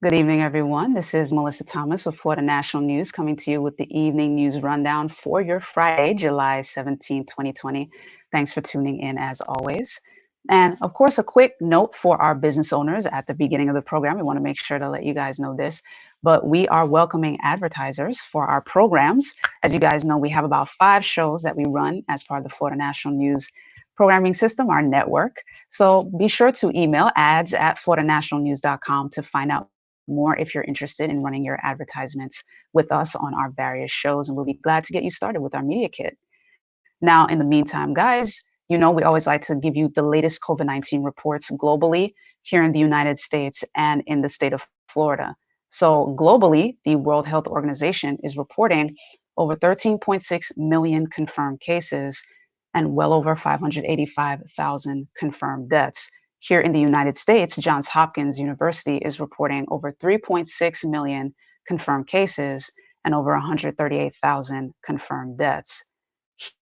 Good evening, everyone. This is Melissa Thomas of Florida National News coming to you with the evening news rundown for your Friday, July 17th, 2020. Thanks for tuning in as always. And of course, a quick note for our business owners at the beginning of the program. We want to make sure to let you guys know this, but we are welcoming advertisers for our programs. As you guys know, we have about 5 shows that we run as part of the Florida National News programming system, our network. So be sure to email ads@floridanationalnews.com to find out more if you're interested in running your advertisements with us on our various shows. And we'll be glad to get you started with our media kit. Now, in the meantime, guys, you know, we always like to give you the latest COVID 19 reports globally here in the United States and in the state of Florida. So, globally, the World Health Organization is reporting over 13.6 million confirmed cases and well over 585,000 confirmed deaths. Here in the United States, Johns Hopkins University is reporting over 3.6 million confirmed cases and over 138,000 confirmed deaths.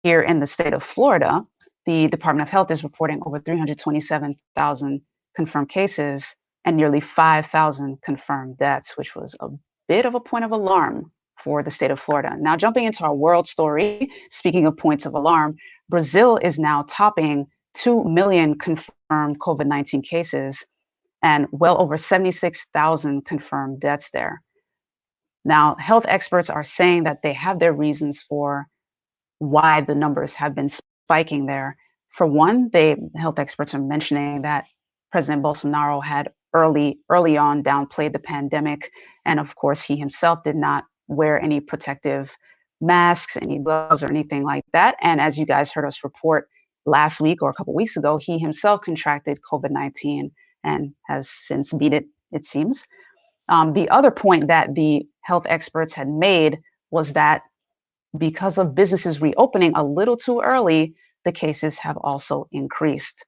Here in the state of Florida, the Department of Health is reporting over 327,000 confirmed cases and nearly 5,000 confirmed deaths, which was a bit of a point of alarm for the state of Florida. Now, jumping into our world story, speaking of points of alarm, Brazil is now topping 2 million confirmed COVID 19 cases and well over 76,000 confirmed deaths there. Now, health experts are saying that they have their reasons for why the numbers have been spiking there. For one, health experts are mentioning that President Bolsonaro had early on downplayed the pandemic, and of course, he himself did not wear any protective masks, any gloves, or anything like that. And as you guys heard us report last week or a couple weeks ago, he himself contracted COVID-19 and has since beat it, it seems. The other point that the health experts had made was that because of businesses reopening a little too early, the cases have also increased.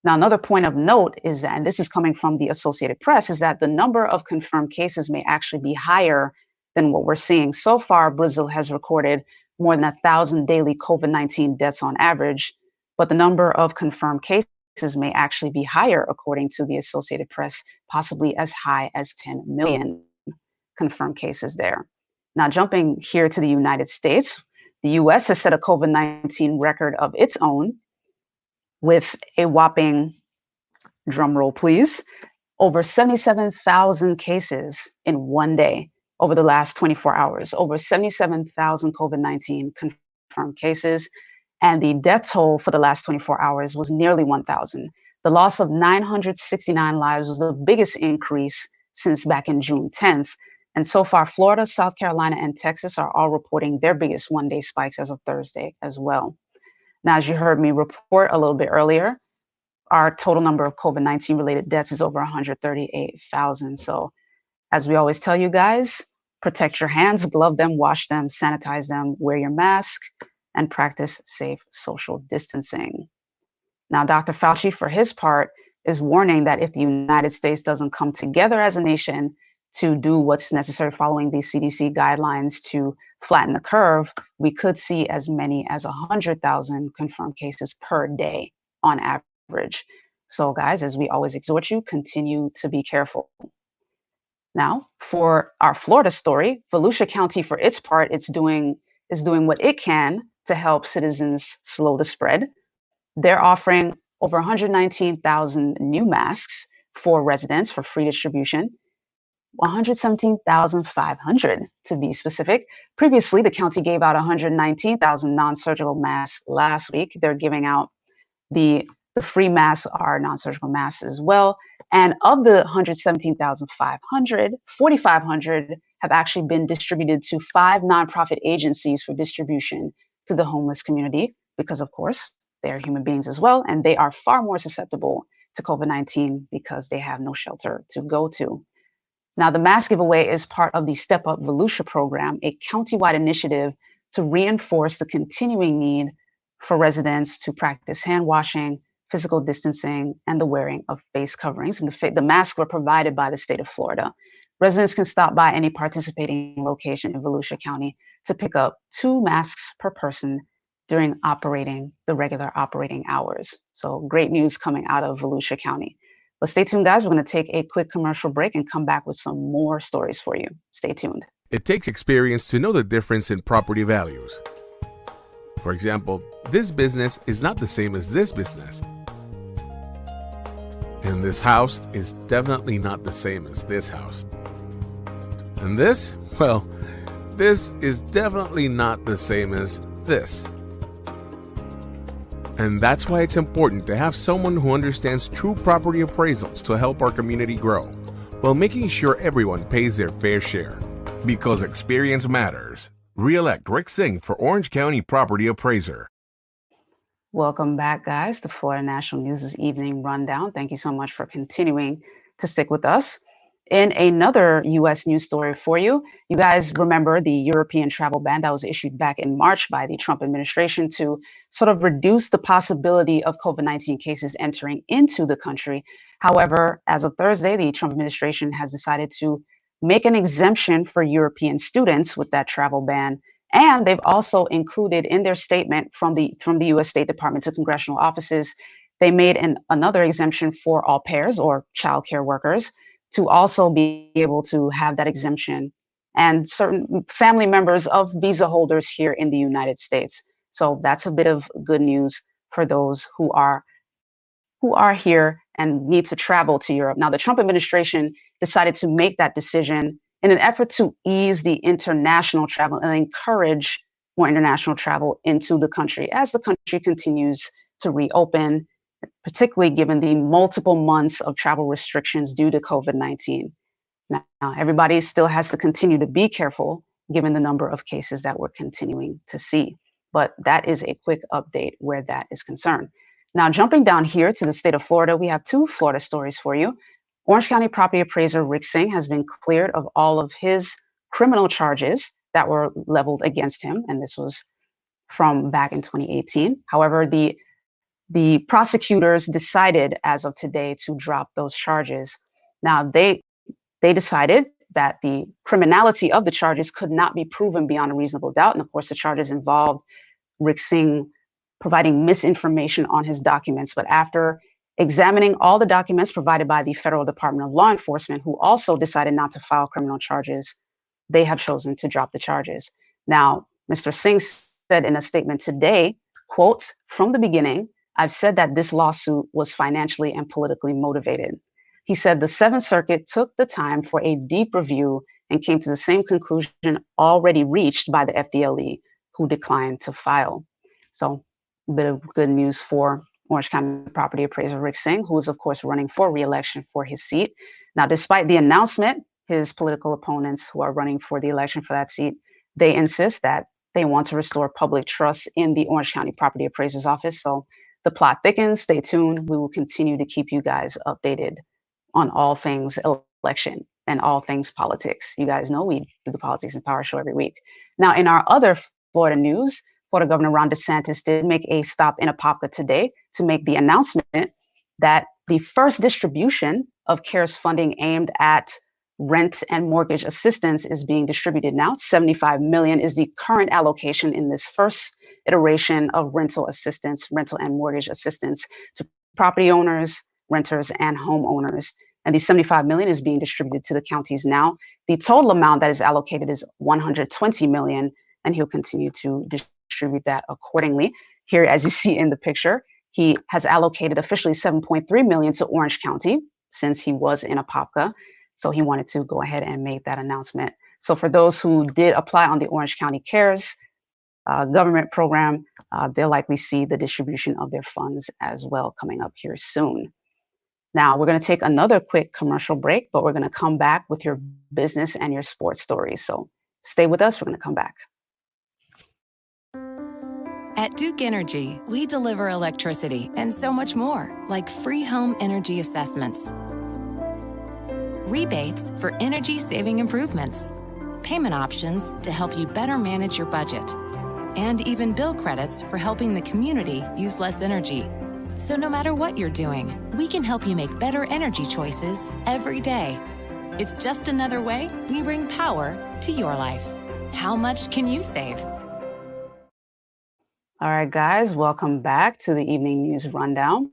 Now, another point of note is that, and this is coming from the Associated Press, is that the number of confirmed cases may actually be higher than what we're seeing. So far, Brazil has recorded more than 1,000 daily COVID-19 deaths on average, but the number of confirmed cases may actually be higher, according to the Associated Press, possibly as high as 10 million confirmed cases there. Now, jumping here to the United States, the US has set a COVID 19 record of its own with a whopping, drum roll please, over 77,000 cases in one day over the last 24 hours, over 77,000 COVID 19 confirmed cases. And the death toll for the last 24 hours was nearly 1,000. The loss of 969 lives was the biggest increase since back in June 10th. And so far, Florida, South Carolina, and Texas are all reporting their biggest one-day spikes as of Thursday as well. Now, as you heard me report a little bit earlier, our total number of COVID-19 related deaths is over 138,000. So as we always tell you guys, protect your hands, glove them, wash them, sanitize them, wear your mask, and practice safe social distancing. Now, Dr. Fauci, for his part, is warning that if the United States doesn't come together as a nation to do what's necessary following these CDC guidelines to flatten the curve, we could see as many as 100,000 confirmed cases per day on average. So guys, as we always exhort you, continue to be careful. Now, for our Florida story, Volusia County, for its part, is doing what it can to help citizens slow the spread. They're offering over 119,000 new masks for residents for free distribution. 117,500 to be specific. Previously, the county gave out 119,000 non-surgical masks last week. They're giving out the free masks are non-surgical masks as well. And of the 117,500, 4,500 have actually been distributed to 5 nonprofit agencies for distribution to the homeless community, because of course, they are human beings as well, and they are far more susceptible to COVID-19 because they have no shelter to go to. Now, the mask giveaway is part of the Step Up Volusia program, a countywide initiative to reinforce the continuing need for residents to practice hand washing, physical distancing, and the wearing of face coverings. And the masks were provided by the state of Florida. Residents can stop by any participating location in Volusia County to pick up 2 masks per person during the regular operating hours. So great news coming out of Volusia County. But stay tuned, guys. We're going to take a quick commercial break and come back with some more stories for you. Stay tuned. It takes experience to know the difference in property values. For example, this business is not the same as this business. And this house is definitely not the same as this house. And this, well, this is definitely not the same as this. And that's why it's important to have someone who understands true property appraisals to help our community grow, while making sure everyone pays their fair share. Because experience matters. Re-elect Rick Singh for Orange County Property Appraiser. Welcome back, guys, to Florida National News' Evening Rundown. Thank you so much for continuing to stick with us. In another U.S. news story for you, you guys remember the European travel ban that was issued back in March by the Trump administration to sort of reduce the possibility of COVID-19 cases entering into the country. However, as of Thursday, the Trump administration has decided to make an exemption for European students with that travel ban. And they've also included in their statement from the U.S. State Department to congressional offices, they made another exemption for au pairs or childcare workers to also be able to have that exemption, and certain family members of visa holders here in the United States. So that's a bit of good news for those who are here and need to travel to Europe. Now, the Trump administration decided to make that decision in an effort to ease the international travel and encourage more international travel into the country as the country continues to reopen, particularly given the multiple months of travel restrictions due to COVID-19. Now, everybody still has to continue to be careful given the number of cases that we're continuing to see. But that is a quick update where that is concerned. Now, jumping down here to the state of Florida, we have two Florida stories for you. Orange County property appraiser Rick Singh has been cleared of all of his criminal charges that were leveled against him, and this was from back in 2018. However, the prosecutors decided as of today to drop those charges. Now, they decided that the criminality of the charges could not be proven beyond a reasonable doubt. And of course, the charges involved Rick Singh providing misinformation on his documents. But after examining all the documents provided by the Federal Department of Law Enforcement, who also decided not to file criminal charges, they have chosen to drop the charges. Now, Mr. Singh said in a statement today, quote, "From the beginning, I've said that this lawsuit was financially and politically motivated." He said the Seventh Circuit took the time for a deep review and came to the same conclusion already reached by the FDLE, who declined to file. So a bit of good news for Orange County property appraiser Rick Singh, who is, of course, running for re-election for his seat. Now, despite the announcement, his political opponents who are running for the election for that seat, they insist that they want to restore public trust in the Orange County property appraiser's office. So the plot thickens. Stay tuned. We will continue to keep you guys updated on all things election and all things politics. You guys know we do the Politics and Power show every week. Now, in our other Florida news, Florida Governor Ron DeSantis did make a stop in Apopka today to make the announcement that the first distribution of CARES funding aimed at rent and mortgage assistance is being distributed now. $75 million is the current allocation in this first iteration of rental assistance, rental and mortgage assistance to property owners, renters, and homeowners. And the $75 million is being distributed to the counties now. The total amount that is allocated is $120 million, and he'll continue to distribute that accordingly. Here, as you see in the picture, he has allocated officially $7.3 million to Orange County since he was in Apopka. So he wanted to go ahead and make that announcement. So for those who did apply on the Orange County CARES government program, they'll likely see the distribution of their funds as well coming up here soon. Now, we're going to take another quick commercial break, but we're going to come back with your business and your sports stories. So stay with us. We're going to come back. At Duke Energy, we deliver electricity and so much more, like free home energy assessments, rebates for energy-saving improvements, payment options to help you better manage your budget, and even bill credits for helping the community use less energy. So no matter what you're doing, we can help you make better energy choices every day. It's just another way we bring power to your life. How much can you save? All right, guys, welcome back to the Evening News Rundown.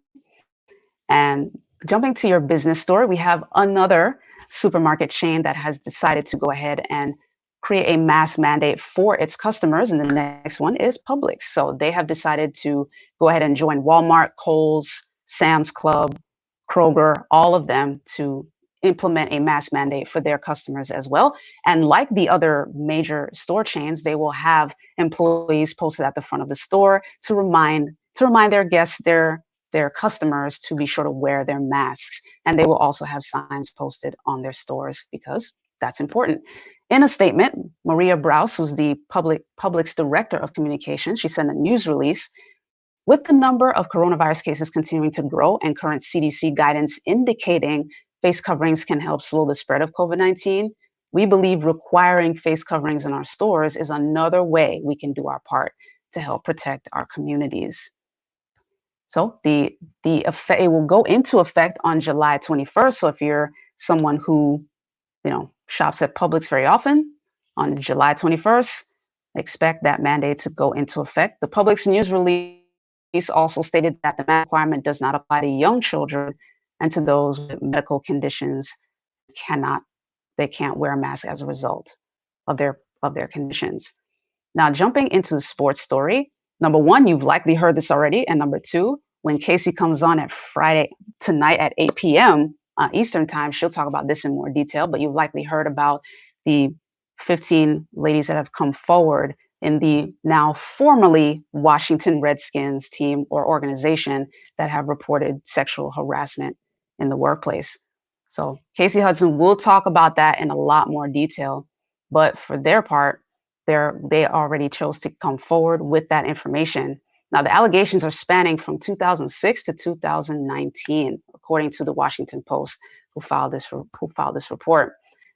And jumping to your business story, we have another supermarket chain that has decided to go ahead and create a mask mandate for its customers. And the next one is Publix. So they have decided to go ahead and join Walmart, Kohl's, Sam's Club, Kroger, all of them to implement a mask mandate for their customers as well. And like the other major store chains, they will have employees posted at the front of the store to remind their guests, their customers, to be sure to wear their masks. And they will also have signs posted on their stores because that's important. In a statement, Maria Brous, who's the Public's Director of Communications, she sent a news release. With the number of coronavirus cases continuing to grow and current CDC guidance indicating face coverings can help slow the spread of COVID-19, we believe requiring face coverings in our stores is another way we can do our part to help protect our communities. So the effect, it will go into effect on July 21st. So if you're someone who, shops at Publix very often, on July 21st, expect that mandate to go into effect. The Publix news release also stated that the mask requirement does not apply to young children and to those with medical conditions they can't wear a mask as a result of their conditions. Now, jumping into the sports story, number one, you've likely heard this already, and number two, when Casey comes on at Friday tonight at 8 p.m. Eastern time, she'll talk about this in more detail, but you've likely heard about the 15 ladies that have come forward in the now formerly Washington Redskins team or organization that have reported sexual harassment in the workplace. So Casey Hudson will talk about that in a lot more detail, but for their part, they already chose to come forward with that information. Now, the allegations are spanning from 2006 to 2019, according to the Washington Post, who filed this report.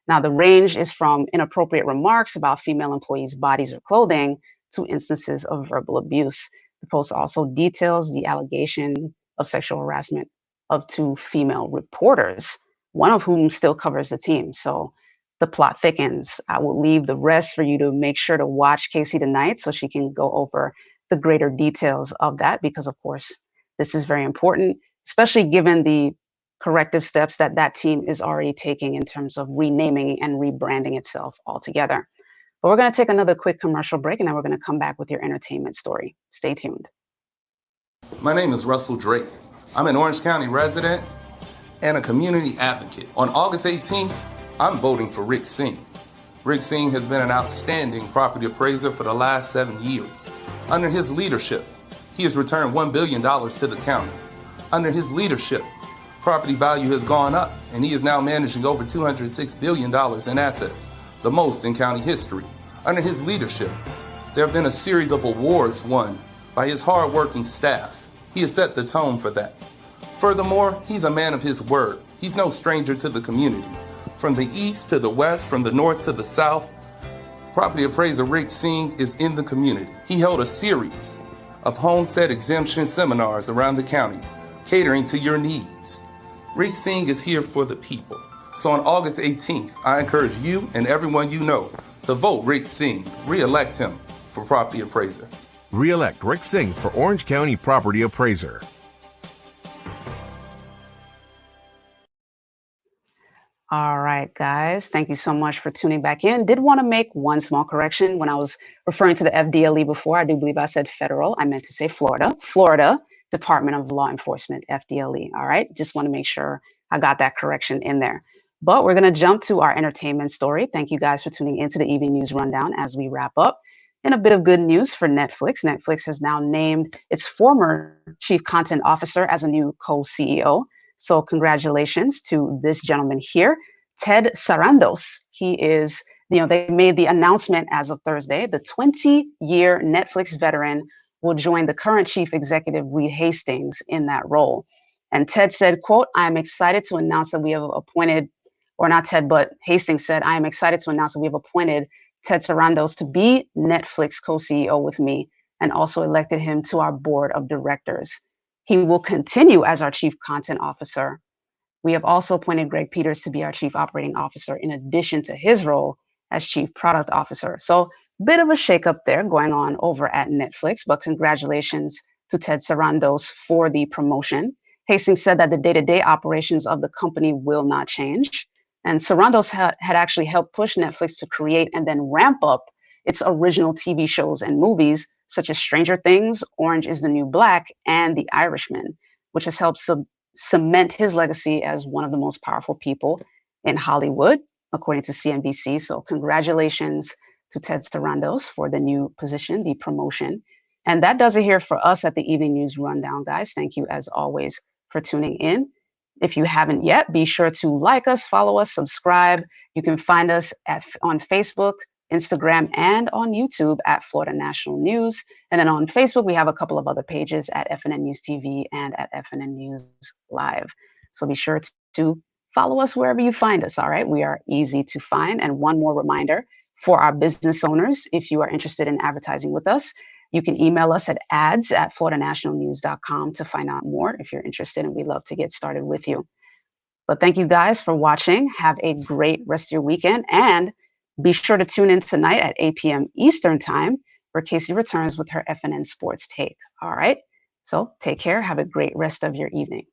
Now, the range is from inappropriate remarks about female employees' bodies or clothing to instances of verbal abuse. The Post also details the allegation of sexual harassment of two female reporters, one of whom still covers the team. So the plot thickens. I will leave the rest for you to make sure to watch Casey tonight so she can go over the greater details of that, because of course, this is very important, especially given the corrective steps that team is already taking in terms of renaming and rebranding itself altogether. But we're going to take another quick commercial break, and then we're going to come back with your entertainment story. Stay tuned. My name is Russell Drake. I'm an Orange County resident and a community advocate. On August 18th, I'm voting for Rick Singh. Rick Singh has been an outstanding property appraiser for the last 7 years. Under his leadership, he has returned $1 billion to the county. Under his leadership, property value has gone up, and he is now managing over $206 billion in assets, the most in county history. Under his leadership, there have been a series of awards won by his hard-working staff. He has set the tone for that. Furthermore, he's a man of his word. He's no stranger to the community. From the east to the west, from the north to the south, property appraiser Rick Singh is in the community. He held a series of Homestead Exemption seminars around the county, catering to your needs. Rick Singh is here for the people. So on August 18th, I encourage you and everyone you know to vote Rick Singh, re-elect him for property appraiser. Re-elect Rick Singh for Orange County Property Appraiser. All right, guys, thank you so much for tuning back in. Did want to make one small correction. When I was referring to the FDLE before, I do believe I said federal. I meant to say Florida. Florida Department of Law Enforcement, FDLE. All right, just want to make sure I got that correction in there. But we're going to jump to our entertainment story. Thank you guys for tuning into the Evening News Rundown as we wrap up. And a bit of good news for Netflix. Netflix has now named its former chief content officer as a new co-CEO. So congratulations to this gentleman here, Ted Sarandos. He is, they made the announcement as of Thursday. The 20-year Netflix veteran will join the current chief executive, Reed Hastings, in that role. And Ted said, quote, "I'm excited to announce that we have appointed," or not Ted, but Hastings said, "I am excited to announce that we have appointed Ted Sarandos to be Netflix co-CEO with me, and also elected him to our board of directors. He will continue as our chief content officer. We have also appointed Greg Peters to be our chief operating officer in addition to his role as chief product officer." So a bit of a shakeup there going on over at Netflix, but congratulations to Ted Sarandos for the promotion. Hastings said that the day-to-day operations of the company will not change. And Sarandos had actually helped push Netflix to create and then ramp up its original TV shows and movies, such as Stranger Things, Orange is the New Black, and The Irishman, which has helped cement his legacy as one of the most powerful people in Hollywood, according to CNBC. So congratulations to Ted Sarandos for the new position, the promotion. And that does it here for us at the Evening News Rundown, guys. Thank you, as always, for tuning in. If you haven't yet, be sure to like us, follow us, subscribe. You can find us on Facebook, Instagram, and on YouTube at Florida National News. And then on Facebook, we have a couple of other pages at FNN News TV and at FNN News Live. So be sure to follow us wherever you find us, all right? We are easy to find. And one more reminder for our business owners, if you are interested in advertising with us, you can email us at ads@floridanationalnews.com to find out more if you're interested, and we'd love to get started with you. But thank you guys for watching. Have a great rest of your weekend, and be sure to tune in tonight at 8 p.m. Eastern Time, where Casey returns with her FNN Sports Take. All right? So take care. Have a great rest of your evening.